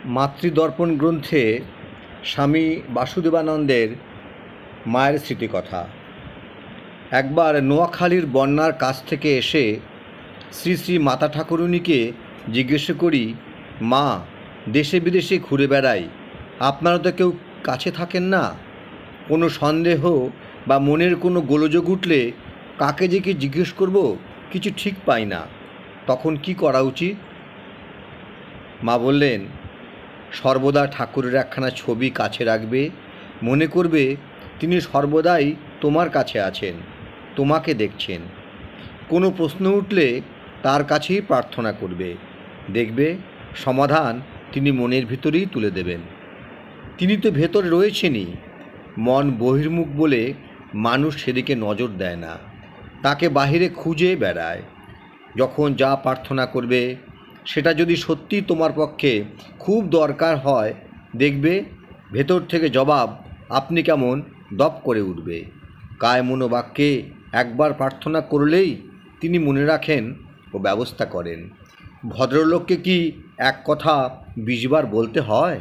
মাতৃদর্পণ গ্রন্থে স্বামী বাসুদেবানন্দের মায়ের স্মৃতিকথা। একবার নোয়াখালীর বন্যার কাছ থেকে এসে শ্রী শ্রী মাতা ঠাকুরুনিকে জিজ্ঞেস করি, মা, দেশে বিদেশে ঘুরে বেড়াই, আপনারা তো কেউ কাছে থাকেন না। কোনো সন্দেহ বা মনের কোনো গোলযোগ উঠলে কাকে যে কি জিজ্ঞেস করব কিছু ঠিক পাই না, তখন কি করা উচিত? মা বললেন, সর্বদা ঠাকুরের একখানা ছবি কাছে রাখবে, মনে করবে তিনি সর্বদাই তোমার কাছে আছেন, তোমাকে দেখছেন। কোনো প্রশ্ন উঠলে তার কাছেই প্রার্থনা করবে, দেখবে সমাধান তিনি মনের ভিতরেই তুলে দেবেন। তিনি তো ভেতরে রয়েছেনই, মন বহির্মুখ বলে মানুষ সেদিকে নজর দেয় না, তাকে বাহিরে খুঁজে বেড়ায়। যখন যা প্রার্থনা করবে সেটা যদি সত্যি তোমার পক্ষে খুব দরকার হয়, দেখবে ভেতর থেকে জবাব আপনি কেমন দপ করে উঠবে। কায় মনোবাক্যে একবার প্রার্থনা করলেই তিনি মনে রাখেন ও ব্যবস্থা করেন। ভদ্রলোককে কি এক কথা 20 বার বলতে হয়?